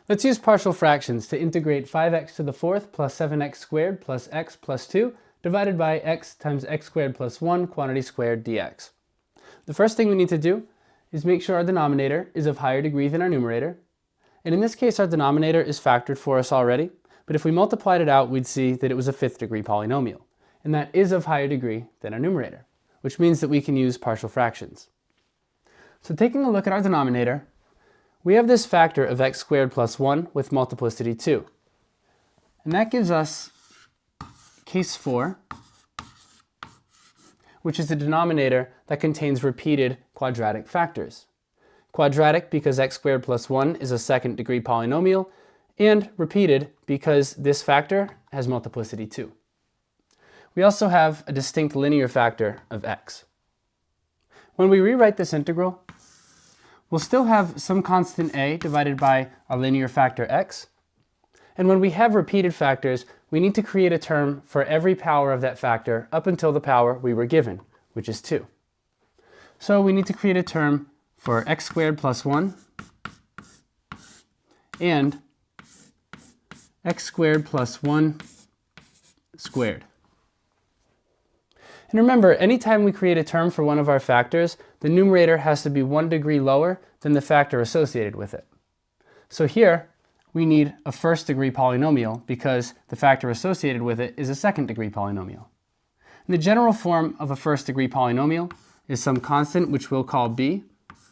Let's use partial fractions to integrate 5x to the fourth plus 7x squared plus x plus 2 divided by x times x squared plus 1 quantity squared dx. The first thing we need to do is make sure our denominator is of higher degree than our numerator. And in this case, our denominator is factored for us already, but if we multiplied it out, we'd see that it was a fifth degree polynomial. And that is of higher degree than our numerator, which means that we can use partial fractions. So taking a look at our denominator, we have this factor of x squared plus 1 with multiplicity 2. And that gives us case 4, which is the denominator that contains repeated quadratic factors. Quadratic because x squared plus 1 is a second degree polynomial, and repeated because this factor has multiplicity 2. We also have a distinct linear factor of x. When we rewrite this integral, we'll still have some constant a divided by a linear factor x. And when we have repeated factors, we need to create a term for every power of that factor up until the power we were given, which is 2. So we need to create a term for x squared plus 1 and x squared plus 1 squared. And remember, anytime we create a term for one of our factors, the numerator has to be 1 degree lower than the factor associated with it. So here, we need a first degree polynomial because the factor associated with it is a second degree polynomial. And the general form of a first degree polynomial is some constant which we'll call b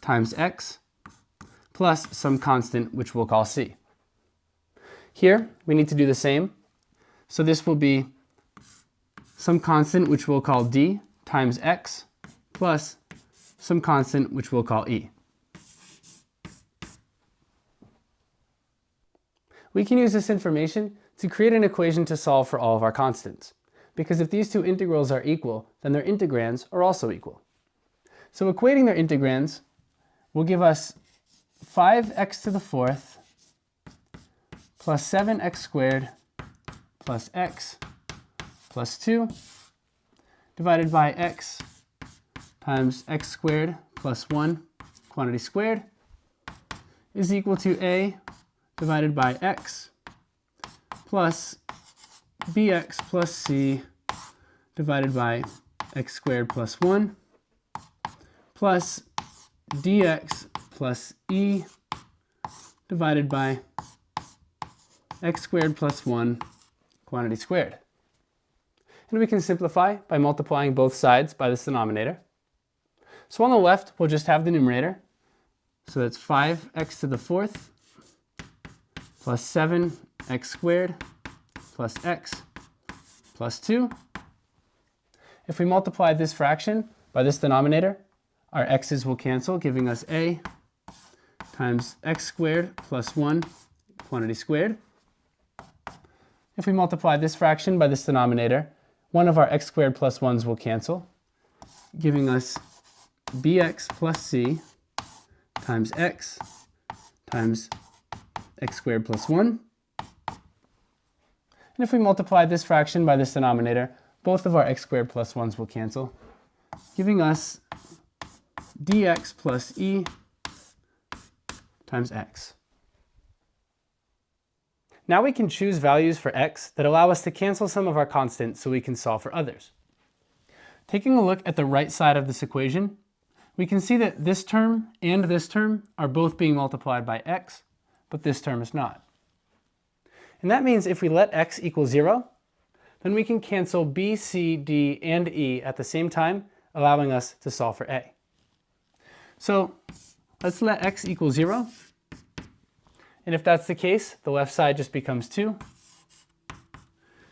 times x plus some constant which we'll call c. Here, we need to do the same. So this will be some constant which we'll call d times x plus some constant which we'll call e. We can use this information to create an equation to solve for all of our constants, because if these two integrals are equal, then their integrands are also equal. So equating their integrands will give us 5x to the fourth plus 7x squared plus x plus 2 divided by x times x squared plus 1 quantity squared is equal to a divided by x plus bx plus c divided by x squared plus 1 plus dx plus e divided by x squared plus 1 quantity squared. And we can simplify by multiplying both sides by this denominator. So on the left, we'll just have the numerator. So that's 5x to the fourth plus 7x squared plus x plus 2. If we multiply this fraction by this denominator, our x's will cancel, giving us a times x squared plus 1 quantity squared. If we multiply this fraction by this denominator, one of our x squared plus 1's will cancel, giving us bx plus c times x squared plus 1. And if we multiply this fraction by this denominator, both of our x squared plus 1's will cancel, giving us dx plus e times x. Now we can choose values for x that allow us to cancel some of our constants so we can solve for others. Taking a look at the right side of this equation, we can see that this term and this term are both being multiplied by x, but this term is not. And that means if we let x equal 0, then we can cancel b, c, d, and e at the same time, allowing us to solve for a. So let's let x equal 0. And if that's the case, the left side just becomes 2.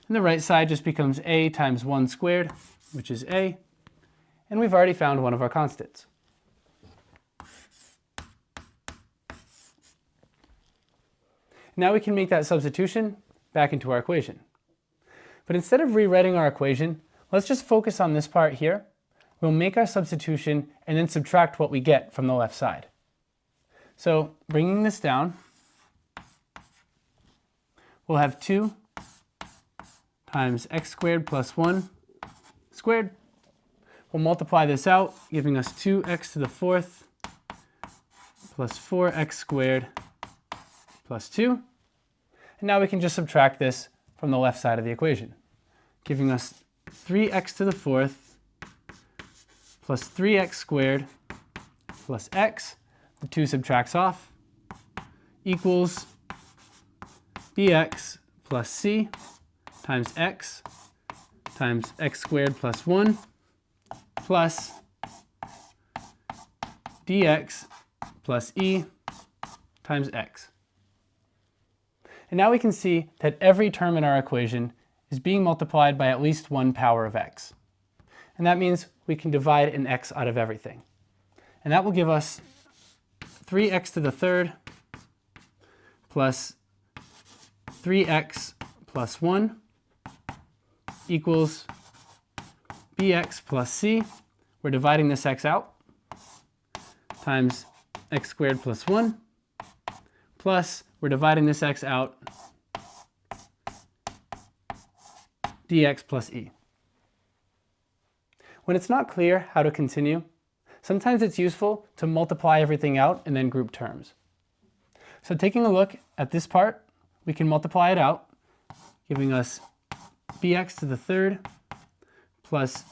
And the right side just becomes a times 1 squared, which is a. And we've already found one of our constants. Now we can make that substitution back into our equation. But instead of rewriting our equation, let's just focus on this part here. We'll make our substitution and then subtract what we get from the left side. So bringing this down, we'll have 2 times x squared plus 1 squared. We'll multiply this out, giving us 2x to the fourth plus 4x squared plus 2. And now we can just subtract this from the left side of the equation, giving us 3x to the fourth plus 3x squared plus x. The 2 subtracts off, equals bx plus c times x squared plus 1 plus dx plus e times x. And now we can see that every term in our equation is being multiplied by at least one power of x. And that means we can divide an x out of everything. And that will give us 3x to the third plus 3x plus 1 equals bx plus c. We're dividing this x out, times x squared plus 1, plus we're dividing this x out, dx plus e. When it's not clear how to continue, sometimes it's useful to multiply everything out and then group terms. So taking a look at this part, we can multiply it out, giving us bx to the third plus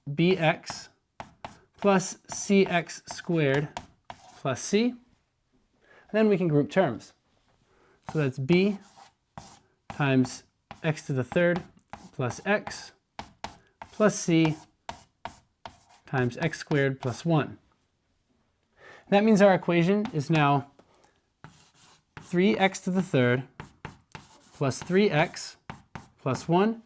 bx plus cx squared plus c. And then we can group terms. So that's b times x to the third plus x plus c times x squared plus 1. That means our equation is now 3x to the third plus 3x plus 1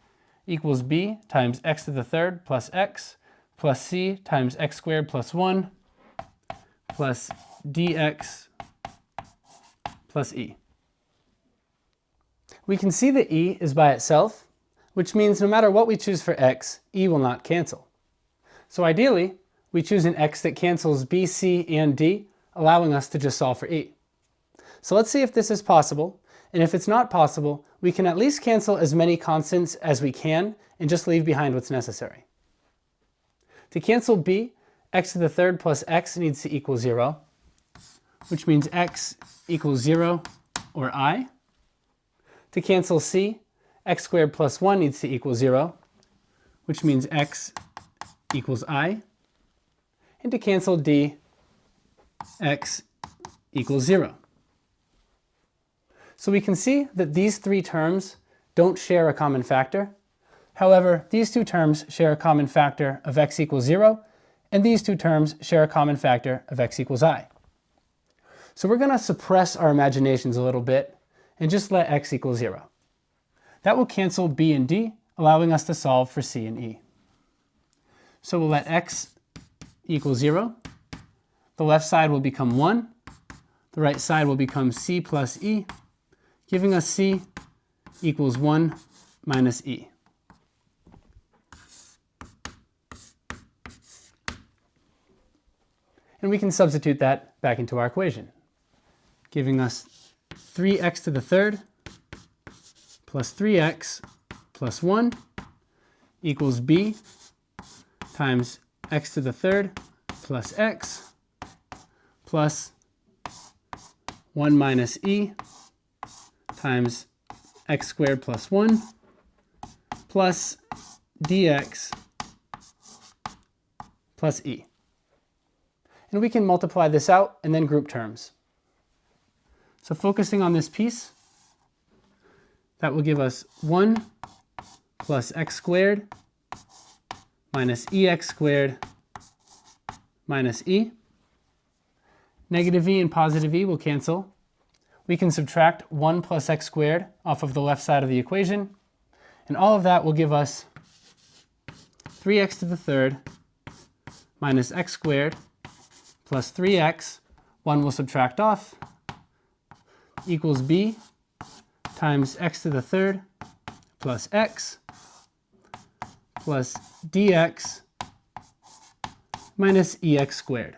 equals b times x to the third plus x plus c times x squared plus 1 plus dx plus e. We can see that e is by itself, which means no matter what we choose for x, e will not cancel. So ideally, we choose an x that cancels b, c, and d, allowing us to just solve for e. So let's see if this is possible, and if it's not possible, we can at least cancel as many constants as we can and just leave behind what's necessary. To cancel b, x to the third plus x needs to equal 0, which means x equals 0 or I. To cancel c, x squared plus 1 needs to equal 0, which means x equals I. And to cancel d, x equals 0. So we can see that these three terms don't share a common factor. However, these two terms share a common factor of x equals 0, and these two terms share a common factor of x equals I. So we're going to suppress our imaginations a little bit and just let x equal 0. That will cancel b and d, allowing us to solve for c and e. So we'll let x equal 0. The left side will become 1. The right side will become c plus e, giving us c equals 1 minus e. And we can substitute that back into our equation, giving us 3x to the third plus 3x plus 1 equals b times x to the third plus x plus 1 minus e times x squared plus 1 plus dx plus e. And we can multiply this out and then group terms. So focusing on this piece, that will give us 1 plus x squared minus ex squared minus e. Negative e and positive e will cancel. We can subtract 1 plus x squared off of the left side of the equation, and all of that will give us 3x to the third minus x squared plus 3x, 1 will subtract off, equals b times x to the third plus x plus dx minus ex squared.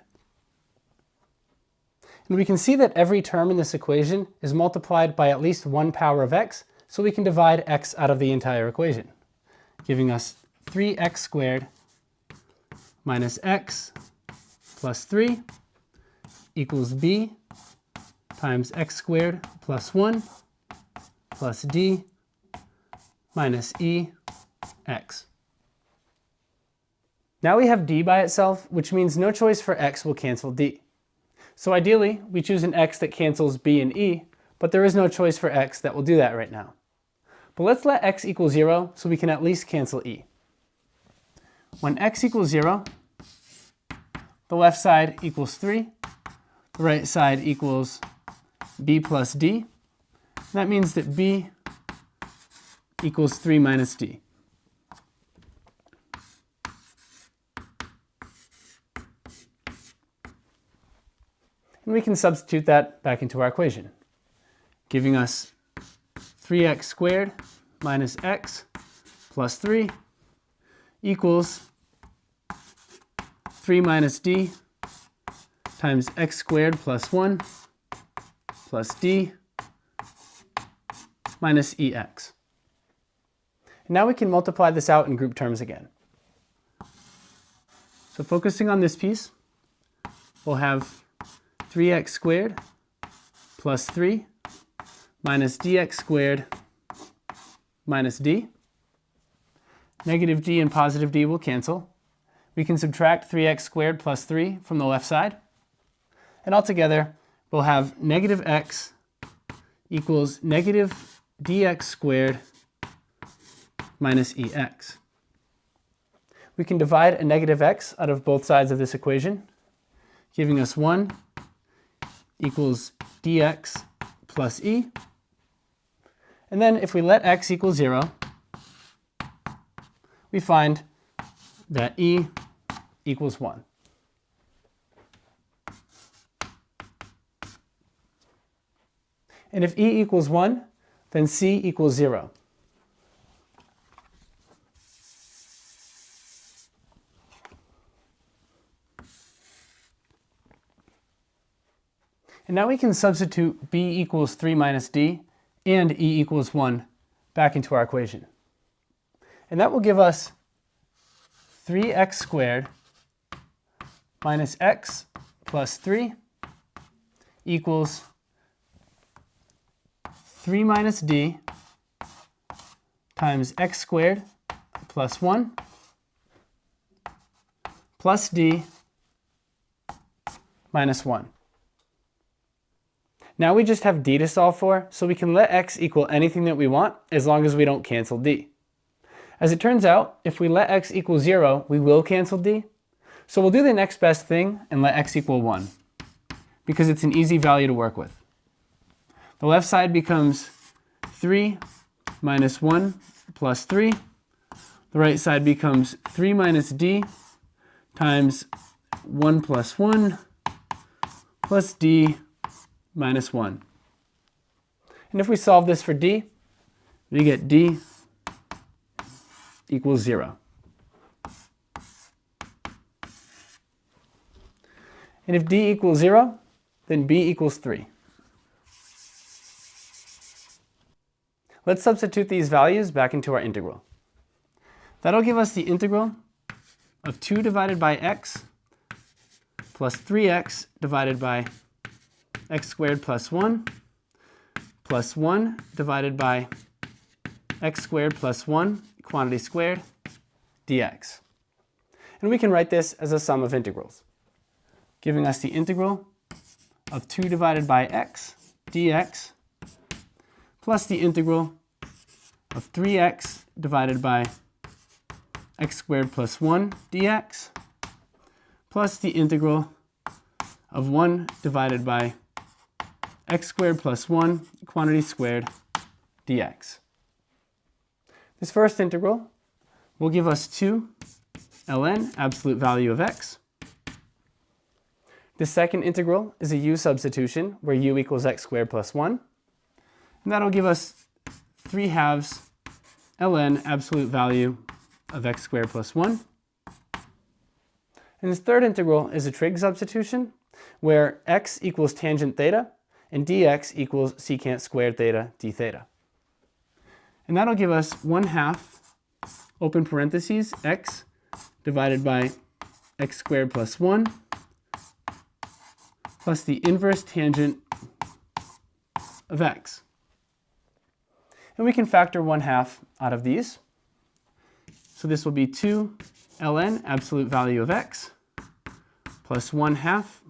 And we can see that every term in this equation is multiplied by at least one power of x, so we can divide x out of the entire equation, giving us 3x squared minus x plus 3 equals b times x squared plus 1 plus d minus e x. Now we have d by itself, which means no choice for x will cancel d. So ideally, we choose an x that cancels b and e, but there is no choice for x that will do that right now. But let's let x equal 0 so we can at least cancel e. When x equals 0, the left side equals 3, the right side equals b plus d. That means that b equals 3 minus d. And we can substitute that back into our equation, giving us 3x squared minus x plus 3 equals 3 minus d times x squared plus 1 plus d minus ex. And now we can multiply this out in group terms again. So focusing on this piece, we'll have 3x squared plus 3 minus dx squared minus d. Negative d and positive d will cancel. We can subtract 3x squared plus 3 from the left side. And altogether, we'll have negative x equals negative dx squared minus ex. We can divide a negative x out of both sides of this equation, giving us 1 equals dx plus e. And then if we let x equal 0, we find that e equals 1. And if e equals 1, then c equals 0. And now we can substitute b equals 3 minus d and e equals 1 back into our equation. And that will give us 3x squared minus x plus 3 equals 3 minus d times x squared plus 1 plus d minus 1. Now we just have d to solve for, so we can let x equal anything that we want as long as we don't cancel d. As it turns out, if we let x equal 0, we will cancel d. So we'll do the next best thing and let x equal 1, because it's an easy value to work with. The left side becomes 3 minus 1 plus 3. The right side becomes 3 minus d times 1 plus 1 plus d minus 1. And if we solve this for d, we get d equals 0. And if d equals 0, then b equals 3. Let's substitute these values back into our integral. That'll give us the integral of 2 divided by x plus 3x divided by x squared plus 1 divided by x squared plus 1 quantity squared dx. And we can write this as a sum of integrals, giving us the integral of 2 divided by x dx plus the integral of 3x divided by x squared plus 1 dx plus the integral of 1 divided by x squared plus 1 quantity squared dx. This first integral will give us 2 ln, absolute value of x. The second integral is a u substitution, where u equals x squared plus 1. And that'll give us 3/2 ln, absolute value of x squared plus 1. And this third integral is a trig substitution, where x equals tangent theta, and dx equals secant squared theta d theta. And that'll give us 1/2, open parentheses, x divided by x squared plus 1 plus the inverse tangent of x. And we can factor 1/2 out of these. So this will be 2 ln absolute value of x plus 1/2,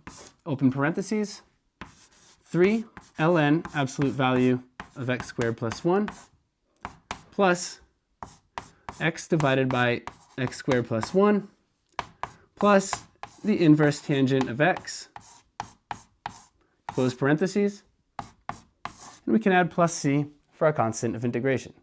open parentheses, 3 ln absolute value of x squared plus 1 plus x divided by x squared plus 1 plus the inverse tangent of x, close parentheses, and we can add plus c for our constant of integration.